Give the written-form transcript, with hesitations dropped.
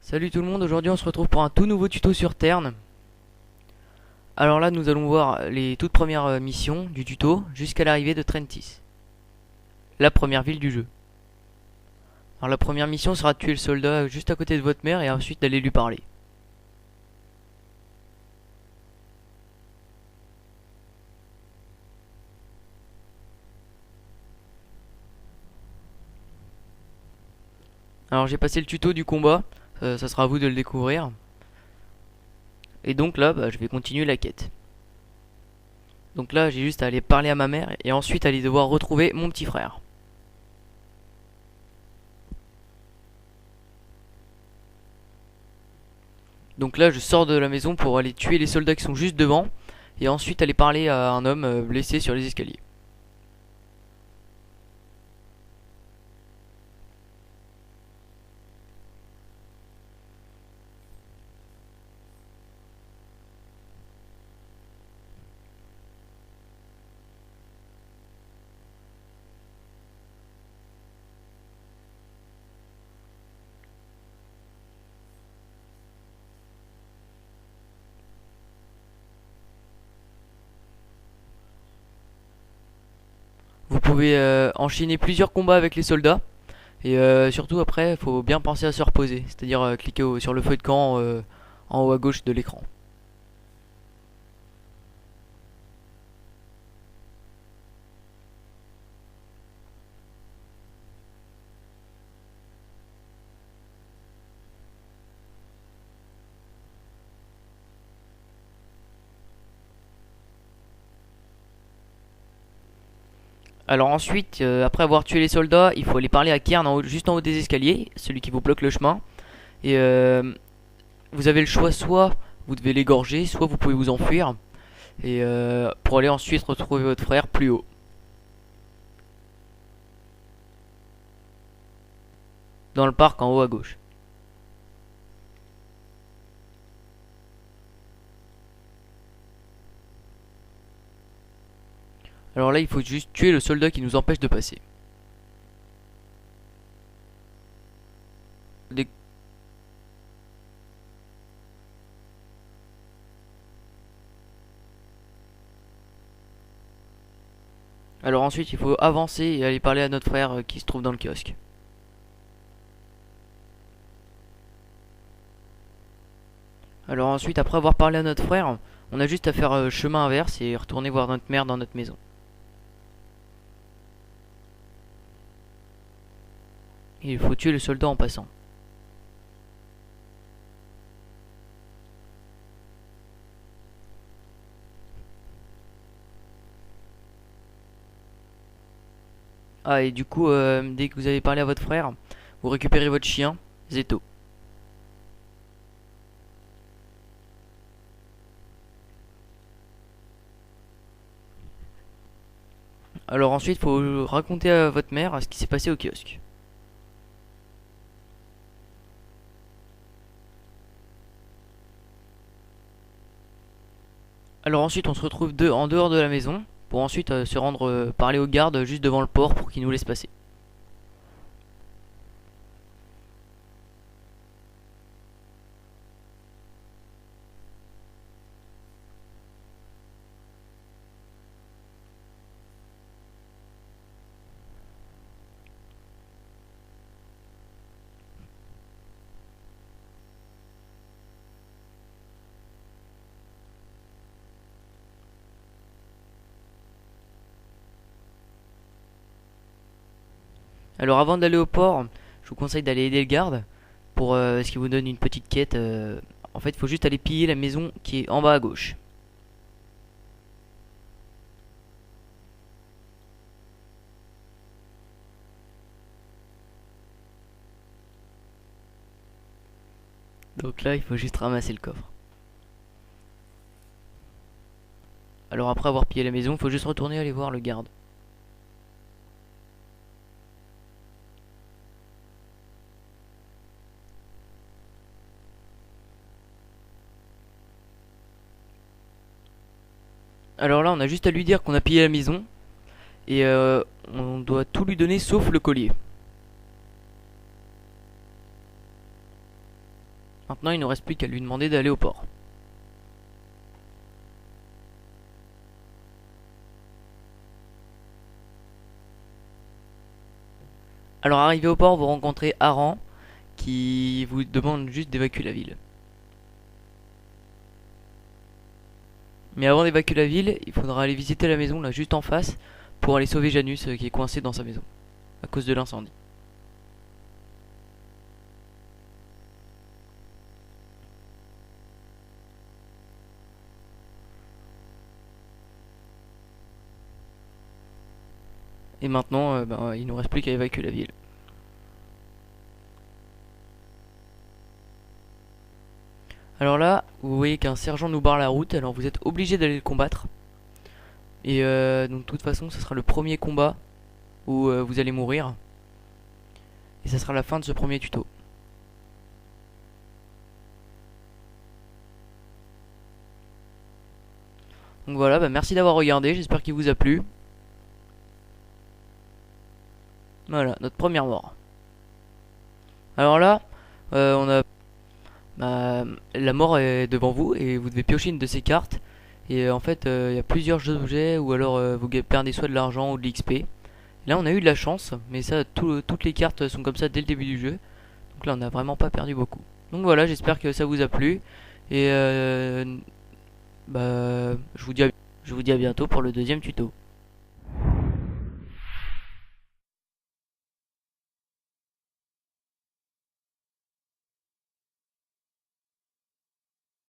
Salut tout le monde, aujourd'hui on se retrouve pour un tout nouveau tuto sur Tern. Alors là nous allons voir les toutes premières missions du tuto jusqu'à l'arrivée de Trentis, la première ville du jeu. Alors la première mission sera de tuer le soldat juste à côté de votre mère et ensuite d'aller lui parler. Alors j'ai passé le tuto du combat, ça sera à vous de le découvrir. Et donc là je vais continuer la quête. Donc là j'ai juste à aller parler à ma mère et ensuite aller devoir retrouver mon petit frère. Donc là je sors de la maison pour aller tuer les soldats qui sont juste devant et ensuite aller parler à un homme blessé sur les escaliers. Vous pouvez enchaîner plusieurs combats avec les soldats. Et surtout après, il faut bien penser à se reposer. C'est-à-dire cliquer sur le feu de camp en haut à gauche de l'écran. Alors ensuite, après avoir tué les soldats, il faut aller parler à Kern juste en haut des escaliers, celui qui vous bloque le chemin. Et vous avez le choix, soit vous devez l'égorger, soit vous pouvez vous enfuir. Et pour aller ensuite retrouver votre frère plus haut. Dans le parc en haut à gauche. Alors là, il faut juste tuer le soldat qui nous empêche de passer. Des- Alors ensuite, il faut avancer et aller parler à notre frère qui se trouve dans le kiosque. Alors ensuite, après avoir parlé à notre frère, on a juste à faire chemin inverse et retourner voir notre mère dans notre maison. Et il faut tuer le soldat en passant. Ah, et du coup, dès que vous avez parlé à votre frère, vous récupérez votre chien, Zeto. Alors ensuite, il faut raconter à votre mère ce qui s'est passé au kiosque. Alors ensuite, on se retrouve en dehors de la maison pour ensuite se rendre parler aux gardes juste devant le port pour qu'ils nous laissent passer. Alors avant d'aller au port, je vous conseille d'aller aider le garde pour ce qui vous donne une petite quête. En fait, il faut juste aller piller la maison qui est en bas à gauche. Donc là, il faut juste ramasser le coffre. Alors après avoir pillé la maison, il faut juste retourner aller voir le garde. Alors là, on a juste à lui dire qu'on a pillé la maison et on doit tout lui donner sauf le collier. Maintenant il ne nous reste plus qu'à lui demander d'aller au port. Alors arrivé au port, vous rencontrez Aran qui vous demande juste d'évacuer la ville. Mais avant d'évacuer la ville, il faudra aller visiter la maison là juste en face pour aller sauver Janus qui est coincé dans sa maison à cause de l'incendie. Et maintenant, il nous reste plus qu'à évacuer la ville. Alors là, vous voyez qu'un sergent nous barre la route, alors vous êtes obligé d'aller le combattre. Et donc de toute façon, ce sera le premier combat où vous allez mourir. Et ça sera la fin de ce premier tuto. Donc voilà, merci d'avoir regardé, j'espère qu'il vous a plu. Voilà, notre première mort. Alors là, on a la mort est devant vous et vous devez piocher une de ces cartes. Et en fait, il y a plusieurs objets ou alors vous perdez soit de l'argent ou de l'XP. Là, on a eu de la chance, mais ça, toutes les cartes sont comme ça dès le début du jeu. Donc là, on n'a vraiment pas perdu beaucoup. Donc voilà, j'espère que ça vous a plu. Et je vous dis à bientôt pour le deuxième tuto.